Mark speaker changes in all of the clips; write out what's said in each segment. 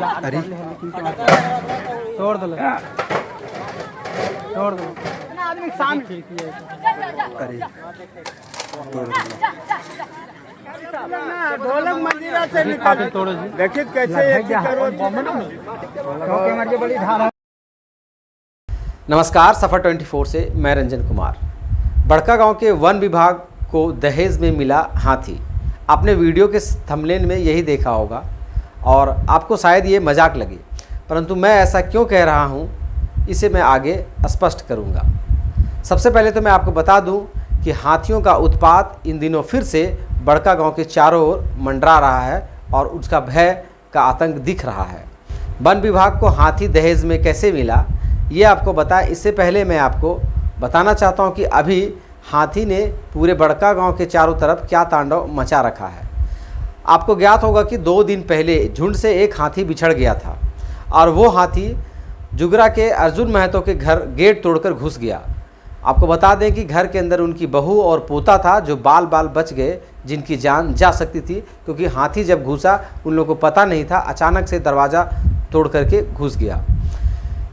Speaker 1: अरे
Speaker 2: तोड़ दो तोड़ दो
Speaker 1: अरे
Speaker 3: ढोलक मंदिरा से
Speaker 2: काफी तोड़ो जी।
Speaker 3: देखिए कैसे ये करो
Speaker 2: बड़ी धारा।
Speaker 4: नमस्कार, सफर 24 से मैं रंजन कुमार। बड़का गांव के वन विभाग को दहेज में मिला हाथी। आपने वीडियो के थंबनेल में यही देखा होगा और आपको शायद ये मजाक लगे, परंतु मैं ऐसा क्यों कह रहा हूँ इसे मैं आगे स्पष्ट करूँगा। सबसे पहले तो मैं आपको बता दूँ कि हाथियों का उत्पात इन दिनों फिर से बड़का गांव के चारों ओर मंडरा रहा है और उसका भय का आतंक दिख रहा है। वन विभाग को हाथी दहेज में कैसे मिला ये आपको बताएं, इससे पहले मैं आपको बताना चाहता हूं कि अभी हाथी ने पूरे बड़का गांव के चारों तरफ क्या तांडव मचा रखा है। आपको ज्ञात होगा कि 2 दिन पहले झुंड से एक हाथी बिछड़ गया था और वो हाथी जुगरा के अर्जुन महतो के घर गेट तोड़कर घुस गया। आपको बता दें कि घर के अंदर उनकी बहू और पोता था जो बाल बाल बच गए, जिनकी जान जा सकती थी, क्योंकि हाथी जब घुसा उन लोगों को पता नहीं था, अचानक से दरवाज़ा तोड़ करके घुस गया।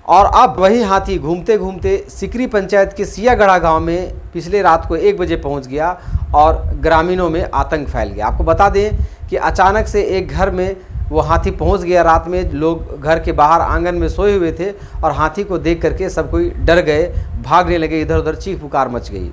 Speaker 4: और अब वही हाथी घूमते घूमते सिकरी पंचायत के सियागढ़ा गांव में पिछले रात को 1 बजे पहुंच गया और ग्रामीणों में आतंक फैल गया। आपको बता दें कि अचानक से एक घर में वो हाथी पहुंच गया। रात में लोग घर के बाहर आंगन में सोए हुए थे और हाथी को देख करके सब कोई डर गए, भागने लगे, इधर उधर चीख पुकार मच गई।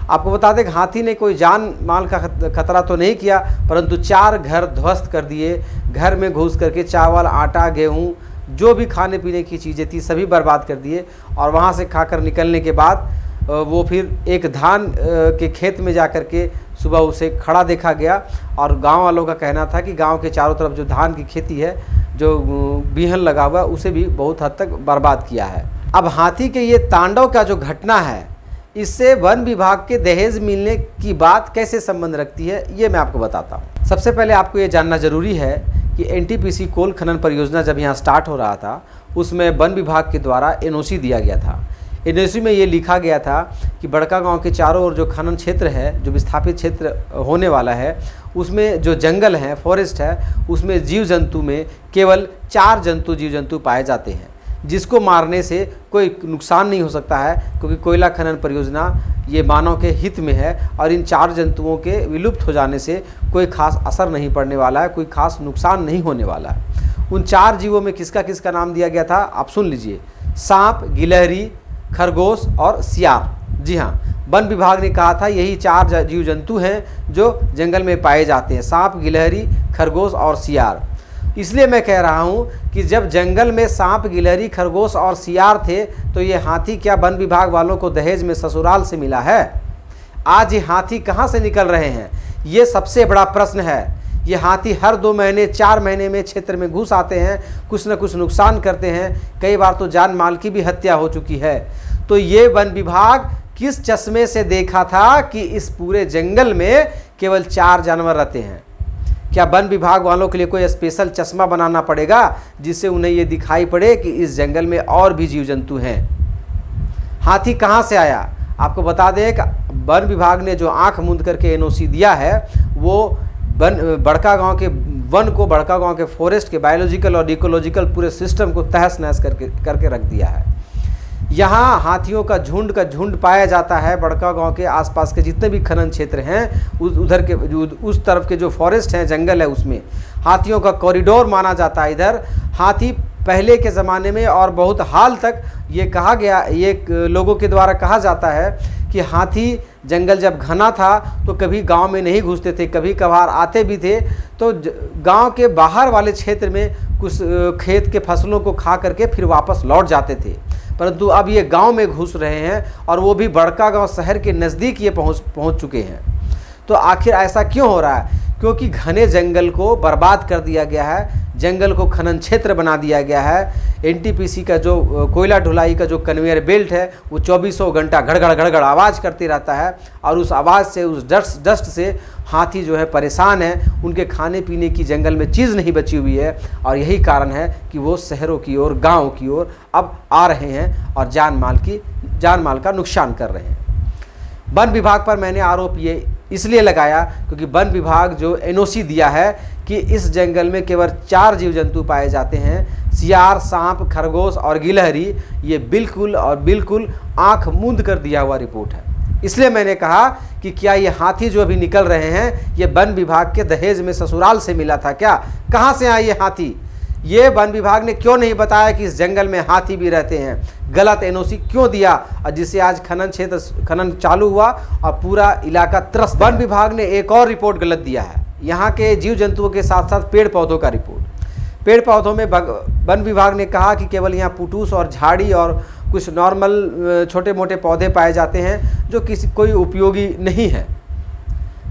Speaker 4: आपको बता दें कि हाथी ने कोई जान माल का खतरा तो नहीं किया, परंतु 4 घर ध्वस्त कर दिए। घर में घुस करके चावल, आटा, गेहूँ, जो भी खाने पीने की चीज़ें थी सभी बर्बाद कर दिए। और वहाँ से खाकर निकलने के बाद वो फिर एक धान के खेत में जा कर के सुबह उसे खड़ा देखा गया और गांव वालों का कहना था कि गांव के चारों तरफ जो धान की खेती है, जो बीहन लगा हुआ, उसे भी बहुत हद तक बर्बाद किया है। अब हाथी के ये तांडव का जो घटना है, इससे वन विभाग के दहेज मिलने की बात कैसे संबंध रखती है ये मैं आपको बताता हूँ। सबसे पहले आपको ये जानना जरूरी है कि एनटीपीसी कोल खनन परियोजना जब यहाँ स्टार्ट हो रहा था, उसमें वन विभाग के द्वारा एनओसी दिया गया था। एनओसी में ये लिखा गया था कि बड़का गांव के चारों ओर जो खनन क्षेत्र है, जो विस्थापित क्षेत्र होने वाला है, उसमें जो जंगल है, फॉरेस्ट है, उसमें जीव जंतु में केवल 4 जीव जंतु पाए जाते हैं, जिसको मारने से कोई नुकसान नहीं हो सकता है, क्योंकि कोयला खनन परियोजना ये मानव के हित में है और इन 4 जंतुओं के विलुप्त हो जाने से कोई खास असर नहीं पड़ने वाला है, कोई खास नुकसान नहीं होने वाला है। उन 4 जीवों में किसका किसका नाम दिया गया था आप सुन लीजिए। सांप, गिलहरी, खरगोश और सियार। जी हाँ, वन विभाग ने कहा था यही 4 जीव जंतु हैं जो जंगल में पाए जाते हैं, सांप, गिलहरी, खरगोश और सियार। इसलिए मैं कह रहा हूँ कि जब जंगल में सांप, गिलहरी, खरगोश और सियार थे तो ये हाथी क्या वन विभाग वालों को दहेज में ससुराल से मिला है? आज ये हाथी कहाँ से निकल रहे हैं, ये सबसे बड़ा प्रश्न है। ये हाथी हर 2 महीने 4 महीने में क्षेत्र में घुस आते हैं, कुछ न कुछ नुकसान करते हैं, कई बार तो जान माल की भी हत्या हो चुकी है। तो ये वन विभाग किस चश्मे से देखा था कि इस पूरे जंगल में केवल 4 जानवर रहते हैं? क्या वन विभाग वालों के लिए कोई स्पेशल चश्मा बनाना पड़ेगा जिससे उन्हें ये दिखाई पड़े कि इस जंगल में और भी जीव जंतु हैं? हाथी कहाँ से आया? आपको बता दें कि वन विभाग ने जो आंख मूंद करके एनओसी दिया है, वो बड़का गांव के वन को, बड़का गांव के फॉरेस्ट के बायोलॉजिकल और इकोलॉजिकल पूरे सिस्टम को तहस नहस करके रख दिया है। यहाँ हाथियों का झुंड पाया जाता है। बड़का गांव के आसपास के जितने भी खनन क्षेत्र हैं, उधर के उस तरफ के जो फॉरेस्ट हैं, जंगल है, उसमें हाथियों का कॉरिडोर माना जाता है। इधर हाथी पहले के ज़माने में और बहुत हाल तक ये कहा गया, ये लोगों के द्वारा कहा जाता है कि हाथी जंगल जब घना था तो कभी गांव में नहीं घुसते थे, कभी कभार आते भी थे तो गांव के बाहर वाले क्षेत्र में कुछ खेत के फसलों को खा करके फिर वापस लौट जाते थे। परंतु अब ये गांव में घुस रहे हैं और वो भी बड़का गांव शहर के नज़दीक ये पहुंच चुके हैं। तो आखिर ऐसा क्यों हो रहा है? क्योंकि घने जंगल को बर्बाद कर दिया गया है, जंगल को खनन क्षेत्र बना दिया गया है। एनटीपीसी का जो कोयला ढुलाई का जो कन्वेयर बेल्ट है वो 24 घंटा घड़घड़ आवाज़ करती रहता है और उस आवाज़ से, उस डस्ट से हाथी जो है परेशान है। उनके खाने पीने की जंगल में चीज़ नहीं बची हुई है और यही कारण है कि वो शहरों की ओर, गाँव की ओर अब आ रहे हैं और जान माल का नुकसान कर रहे हैं। वन विभाग पर मैंने आरोप ये इसलिए लगाया क्योंकि वन विभाग जो एनओसी दिया है कि इस जंगल में केवल 4 जीव जंतु पाए जाते हैं, सियार, सांप, खरगोश और गिलहरी। ये बिल्कुल और बिल्कुल आंख मूंद कर दिया हुआ रिपोर्ट है। इसलिए मैंने कहा कि क्या ये हाथी जो अभी निकल रहे हैं ये वन विभाग के दहेज में ससुराल से मिला था क्या? कहाँ से आए ये हाथी? ये वन विभाग ने क्यों नहीं बताया कि इस जंगल में हाथी भी रहते हैं? गलत एनओसी क्यों दिया और जिससे आज खनन चालू हुआ और पूरा इलाका त्रस्त। वन विभाग ने एक और रिपोर्ट गलत दिया है, यहाँ के जीव जंतुओं के साथ साथ पेड़ पौधों का रिपोर्ट। पेड़ पौधों में वन विभाग ने कहा कि केवल यहाँ पुटूस और झाड़ी और कुछ नॉर्मल छोटे मोटे पौधे पाए जाते हैं जो कोई उपयोगी नहीं है।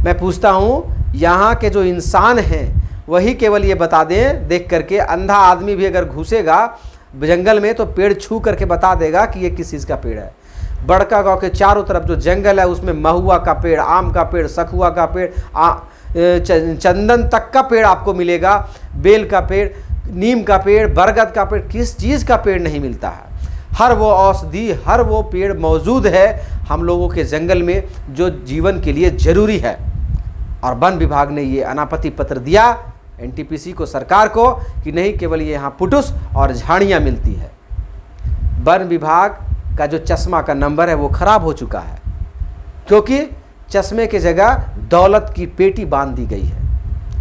Speaker 4: मैं पूछता हूँ यहाँ के जो इंसान हैं वही केवल ये बता दें, देख करके अंधा आदमी भी अगर घुसेगा जंगल में तो पेड़ छू करके बता देगा कि ये किस चीज़ का पेड़ है। बड़का गांव के चारों तरफ जो जंगल है उसमें महुआ का पेड़, आम का पेड़, सखुआ का पेड़, चंदन तक का पेड़ आपको मिलेगा, बेल का पेड़, नीम का पेड़, बरगद का पेड़, किस चीज़ का पेड़ नहीं मिलता है? हर वो औषधि, हर वो पेड़ मौजूद है हम लोगों के जंगल में जो जीवन के लिए ज़रूरी है। और वन विभाग ने ये अनापत्ति पत्र दिया एनटीपीसी को, सरकार को, कि नहीं केवल ये यहाँ पुटुस और झाड़ियाँ मिलती है। वन विभाग का जो चश्मा का नंबर है वो ख़राब हो चुका है क्योंकि चश्मे की जगह दौलत की पेटी बांध दी गई है।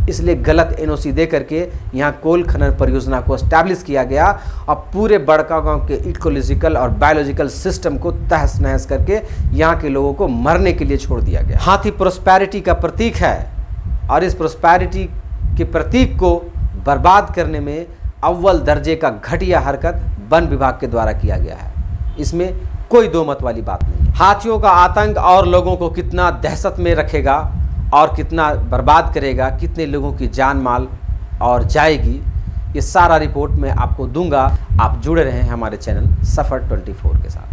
Speaker 4: इसलिए गलत एनओसी दे करके यहाँ कोल खनन परियोजना को एस्टैब्लिश किया गया और पूरे बड़का गांव के इकोलॉजिकल और बायोलॉजिकल सिस्टम को तहस नहस करके यहाँ के लोगों को मरने के लिए छोड़ दिया गया। हाथी प्रोस्पेरिटी का प्रतीक है और इस प्रोस्पेरिटी के प्रतीक को बर्बाद करने में अव्वल दर्जे का घटिया हरकत वन विभाग के द्वारा किया गया है। इसमें कोई दो मत वाली बात नहीं। हाथियों का आतंक और लोगों को कितना दहशत में रखेगा और कितना बर्बाद करेगा, कितने लोगों की जान माल और जाएगी, ये सारा रिपोर्ट मैं आपको दूंगा। आप जुड़े रहे हैं हमारे चैनल सफर 24 के साथ।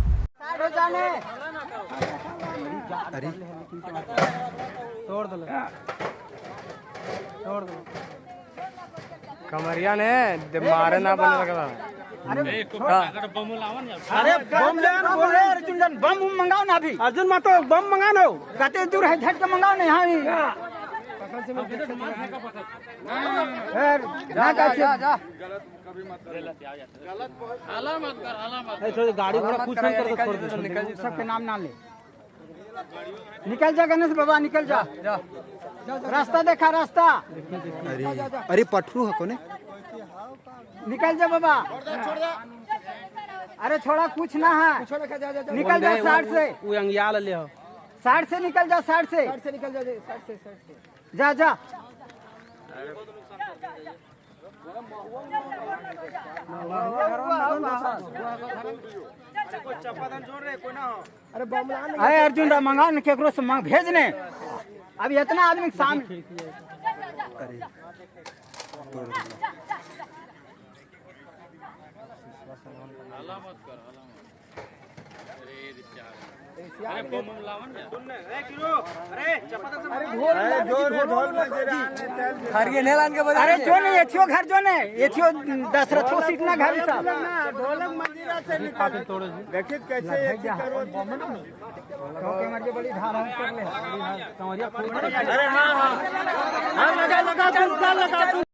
Speaker 2: कमरिया ने मारे ना बने लगा।
Speaker 3: अरे बम लेना बोले अर्जुन बम मंगाओ ना अभी। अर्जुन मा तो बम मंगा नो कहते दूर है झट के मंगाओ ना यहाँ थोड़ी गाड़ी घोड़ा कुछ नहीं कर छोड़ दे, निकल जा, सबके नाम ना ले, निकल जा गणेश बाबा, निकल जा, रास्ता देखा रास्ता।
Speaker 1: अरे पटरू है कोने,
Speaker 3: निकल जा बाबा। अरे छोड़ा कुछ ना है, निकल जा साइड से,
Speaker 2: वो अंगिया ले हो,
Speaker 3: साइड से निकल जा, साइड से निकल जा, साइड से जा जा। अरे अर्जुन दा मंगा न केकरो से मांग भेजने, अब इतना आदमी के सामने अरे जो नहीं एथियो घर जो नहीं एथियो दशरथो सीट ना घर सब ढोलक मंदिरा से निकाल तोड़ो देखिए कैसे ये करो के मर के बड़ी धारा कर ले। अरे हां हां लगा